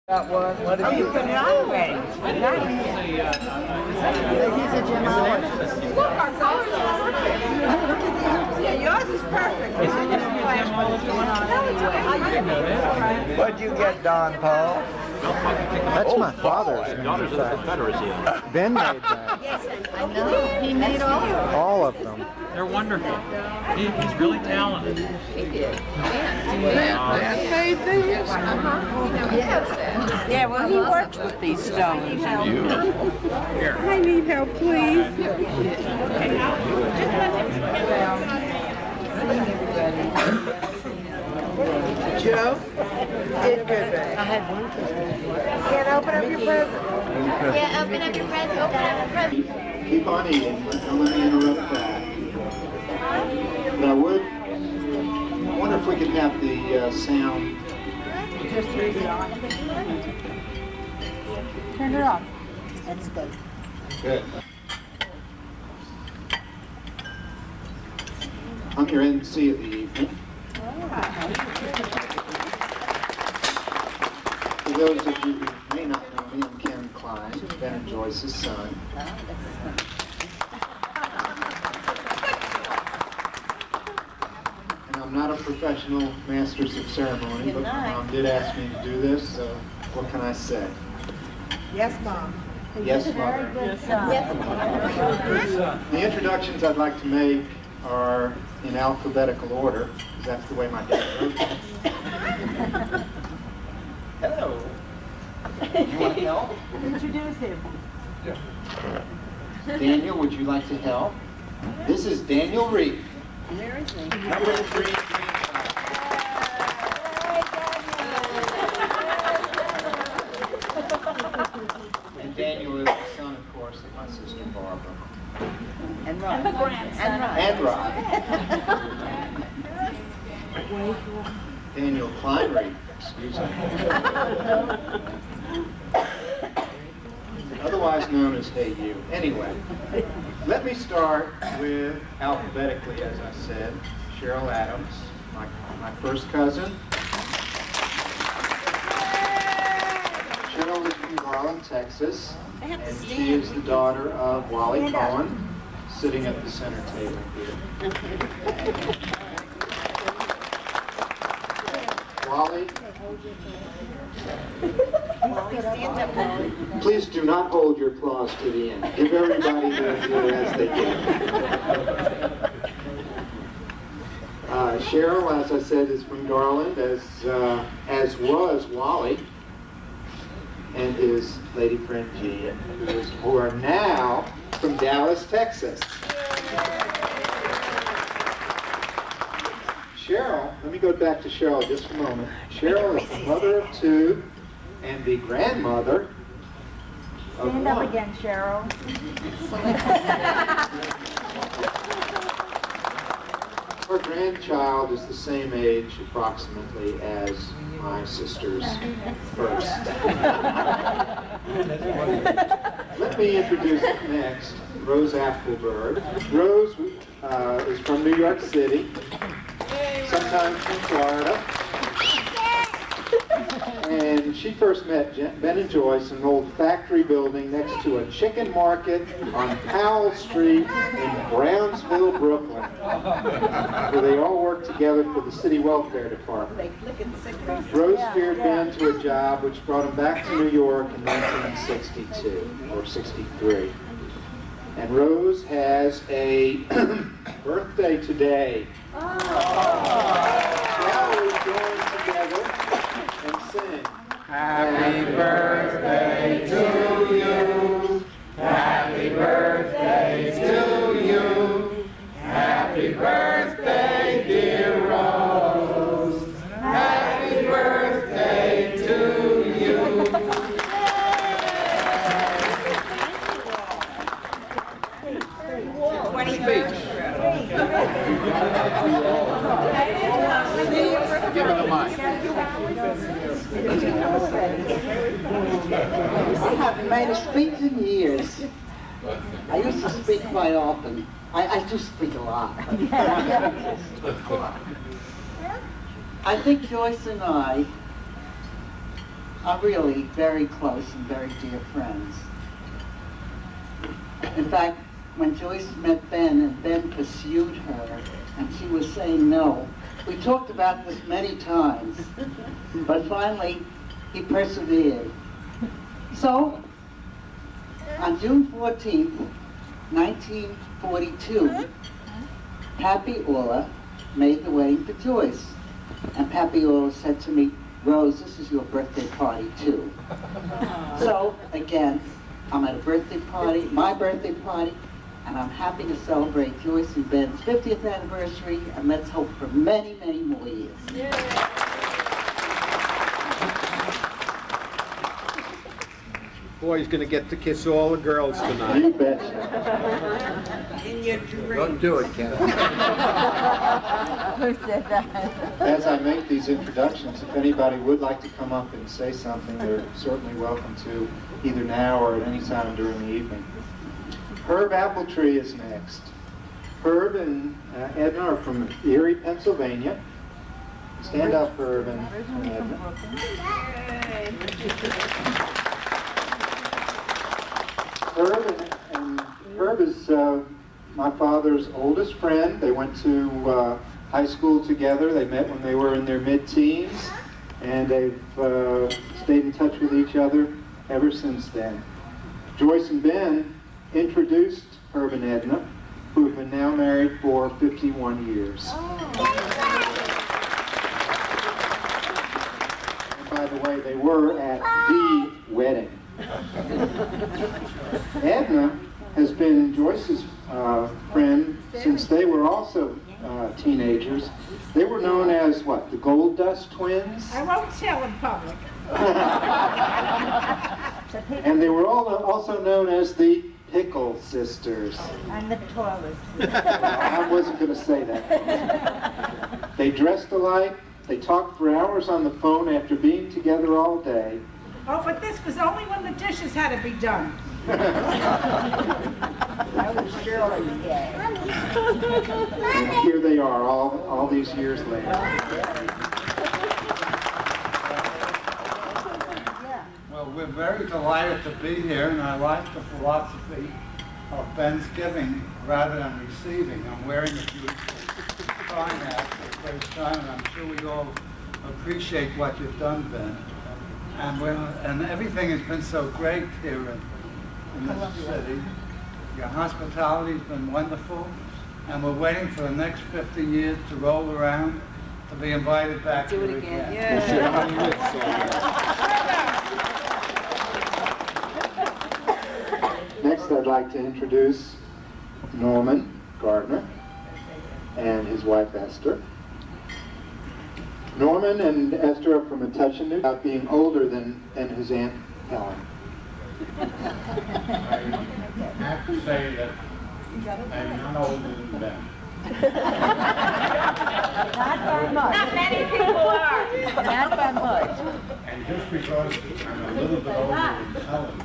That one. What Oh, you put it on already. He's a gemologist. Look, our colors are perfect. Yeah, yours is perfect. It's just What'd you get, Don Paul? That's my father's Daughters of the Confederacy. Ben made that. Yes, I know. He made all of them. All of them. They're wonderful. He's really talented. He did. Dan made these? Yeah, well, he works with these stones. You? I need help, please. Joe? Get good, babe. I had one. Can't open up your present. Yeah, open up your present. Open up your present. Keep on eating, but don't let me interrupt that. But I wonder if we could have the sound. Just leave it on. Turn it off. That's good. Good. I'm your MC of the evening. For those of you who may not know me, I'm Ken Klein, Ben and Joyce's son. And I'm not a professional Masters of Ceremony, but my mom did ask me to do this, so what can I say? Yes, Mom. Yes, Mother. The introductions I'd like to make are in alphabetical order, because that's the way my dad wrote them. Hello. You want help? Introduce him. Daniel, would you like to help? This is Daniel Reef. There is he. Number 3. And Daniel is the son, of course, of my sister Barbara. And Rod. And Rod. And Rod. Daniel Klein Reef, excuse me. Otherwise known as Hey You. Anyway, let me start with, alphabetically as I said, Cheryl Adams, my first cousin. Cheryl is from Garland, Texas, and she is the daughter of Wally Cohen, sitting at the center table here. Wally, please do not hold your applause to the end. Give everybody their due as they get. Cheryl, as I said, is from Garland, as was Wally and his lady friend Jean, who are now from Dallas, Texas. Cheryl, let me go back to Cheryl just a moment. Cheryl is the mother of 2 and the grandmother of Stand 1. up again, Cheryl. Her grandchild is the same age, approximately, as my sister's first. Let me introduce next Rose Apfelberg. Rose is from New York City, sometimes from Florida. And she first met Ben and Joyce in an old factory building next to a chicken market on Powell Street in Brownsville, Brooklyn, where they all worked together for the city welfare department. Rose steered Ben to a job which brought him back to New York in 1962 or 63. And Rose has a birthday today. Now we join together and sing. Happy birthday to you. Happy birthday to you. Happy birthday, dear Rose. Happy birthday to you. Give her the mic. I haven't made a speech in years. I used to speak quite often. I do speak a lot. I think Joyce and I are really very close and very dear friends. In fact, when Joyce met Ben and Ben pursued her and she was saying no, we talked about this many times, but finally he persevered. So, on June 14th, 1942, Pappy Orla made the wedding for Joyce. And Pappy Orla said to me, "Rose, this is your birthday party too." So, again, I'm at a birthday party, my birthday party, and I'm happy to celebrate Joyce and Ben's 50th anniversary, and let's hope for many, many more years. Boy, he's going to get to kiss all the girls tonight. You betcha. Don't do it, Ken. As I make these introductions, if anybody would like to come up and say something, they're certainly welcome to, either now or at any time during the evening. Herb Appletree is next. Herb and Edna are from Erie, Pennsylvania. Stand up, Herb and Edna. Herb is my father's oldest friend. They went to high school together. They met when they were in their mid-teens, and they've stayed in touch with each other ever since then. Joyce and Ben introduced Herb and Edna, who have been now married for 51 years. And by the way, they were at the wedding. Edna has been Joyce's friend since they were also teenagers. They were known as, what, the Gold Dust Twins? I won't tell in public. And they were also known as the Pickle Sisters. And the toilet. I wasn't going to say that. They dressed alike. They talked for hours on the phone after being together all day. Oh, but this was only when the dishes had to be done. And here they are, all these years later. Well, we're very delighted to be here, and I like the philosophy of Ben's giving rather than receiving. I'm wearing a beautiful sign hat for the first time, and I'm sure we all appreciate what you've done, Ben. And everything has been so great here in this city. Your hospitality's been wonderful, and we're waiting for the next 50 years to roll around to be invited back here again. Next, I'd like to introduce Norman Gardner and his wife Esther. Norman and Esther are from Metuchen, about being older than his Aunt Helen. I have to say that I'm not older than Ben. Not by much. Not many people are. Not by much. And just because I'm a little bit older than Helen,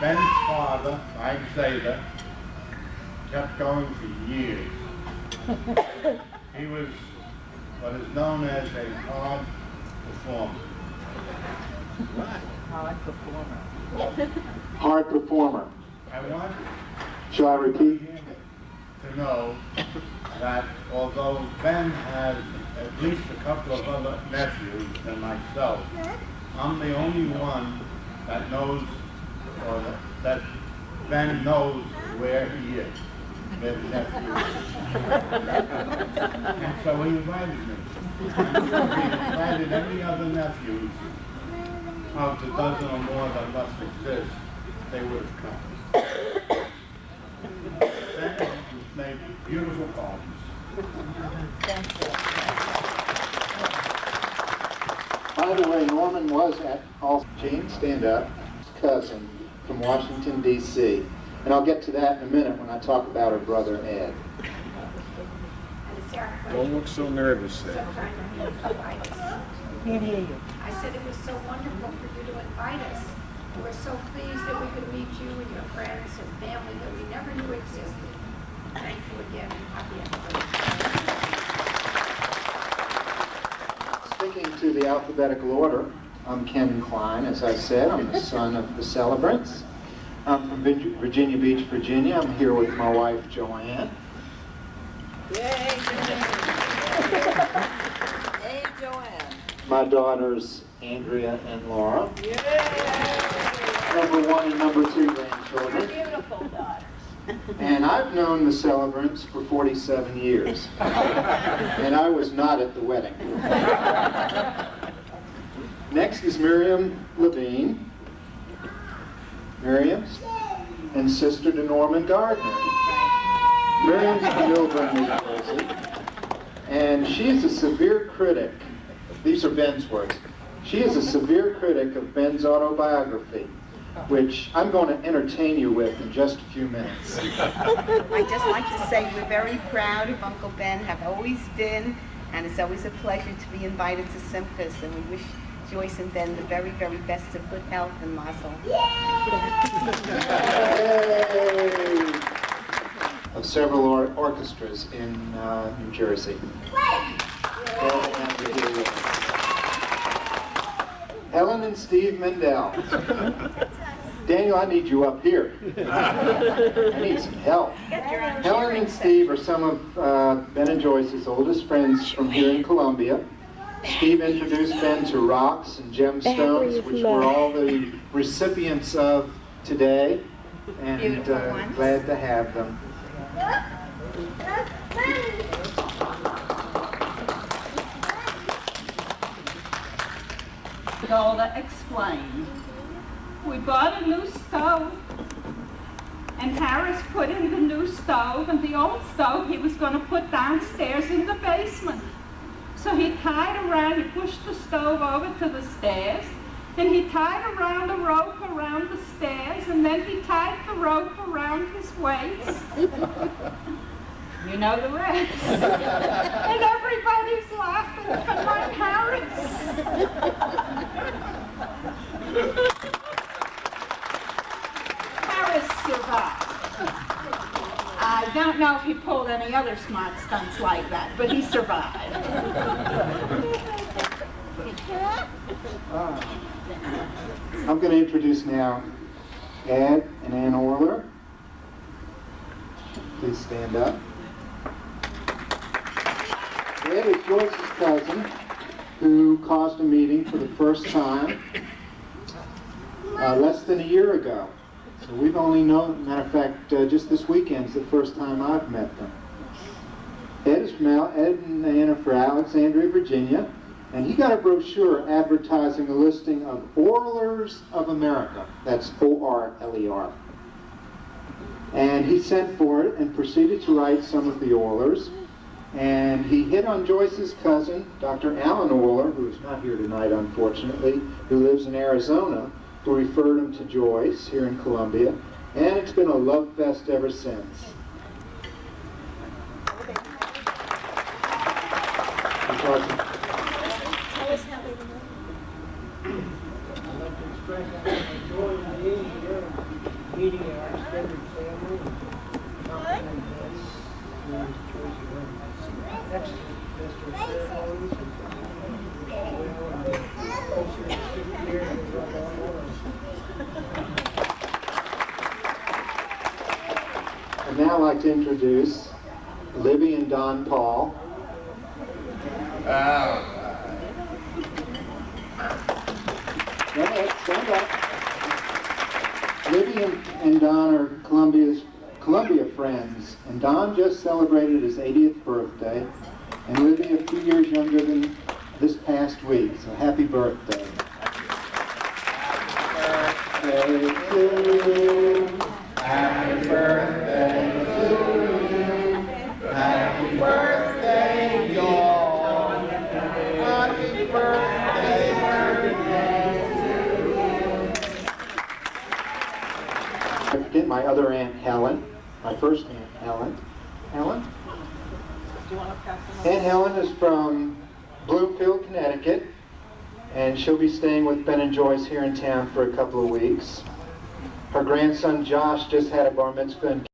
Ben's father, Mike Zader, kept going for years. He was what is known as a hard performer. Hard performer. I want Shall I repeat? to know that although Ben has at least a couple of other nephews than myself, I'm the only one that knows, or that Ben knows where he is. His nephew. And so he invited me. He invited any other nephews of the dozen or more that must exist, they would have come. Ben has made beautiful parties. By the way, Norman was at Jane, stand up, cousin from Washington, D.C. And I'll get to that in a minute when I talk about her brother Ed. Don't look so nervous there. Can't hear you. I said it was so wonderful for you to invite us. We're so pleased that we could meet you and your friends and family that we never knew existed. Thank you again and happy anniversary. sticking to the alphabetical order, I'm Ken Klein, as I said. I'm the son of the celebrants. I'm from Virginia Beach, Virginia. I'm here with my wife, Joanne. Hey, Joanne. My daughters, Andrea and Laura. Number 1 and number 2 grandchildren. Beautiful daughters. And I've known the celebrants for 47 years. And I was not at the wedding. Next is Miriam Levine. Miriam, and sister to Norman Gardner. Miriam's from Milburn, New Jersey, and she is a severe critic. These are Ben's words. She is a severe critic of Ben's autobiography, which I'm going to entertain you with in just a few minutes. I'd just like to say we're very proud of Uncle Ben, have always been, and it's always a pleasure to be invited to Simchas, and we wish Joyce and Ben the very, very best of good health and mazel. Yay! Of several orchestras in New Jersey. Helen and Steve Mendel. Daniel, I need you up here. I need some help. Helen and Steve are some of Ben and Joyce's oldest friends from here in Columbia. Steve introduced Ben to rocks and gemstones, which we're all the recipients of today, and glad to have them. Golda explained. We bought a new stove, and Harris put in the new stove, and the old stove he was going to put downstairs in the basement. So he tied around, he pushed the stove over to the stairs, and he tied around a rope around the stairs, and then he tied the rope around his waist. You know the rest. And everybody's laughing for my Harris. Harris survived. I don't know if he pulled any other smart stunts like that, but he survived. I'm going to introduce now Ed and Ann Orler. Please stand up. Ed is Joyce's cousin who caused a meeting for the first time less than a year ago. So we've only known, matter of fact, just this weekend's the first time I've met them. Ed and Ann are from Alexandria, Virginia, and he got a brochure advertising a listing of Orlers of America. That's O-R-L-E-R. And he sent for it and proceeded to write some of the Orlers. And he hit on Joyce's cousin, Dr. Alan Orler, who is not here tonight, unfortunately, who lives in Arizona, who referred him to Joyce here in Columbia, and it's been a love fest ever since. I'd like to express how much joy and being here, meeting our extended family, and complimenting this, and Joyce and that's the best of ceremonies, and also sitting here and rub on I'd now like to introduce Libby and Don Paul. Stand up. Libby and Don are Columbia friends, and Don just celebrated his 80th birthday, and Libby a few years younger than this past week, so happy birthday. Happy birthday to you. Happy birthday to you. Happy birthday, y'all. Happy birthday to you. Forget my other Aunt Helen, my first Aunt Helen. Helen? Do you want to pass them Aunt Helen is from Bloomfield, Connecticut, and she'll be staying with Ben and Joyce here in town for a couple of weeks. Her grandson Josh just had a bar mitzvah in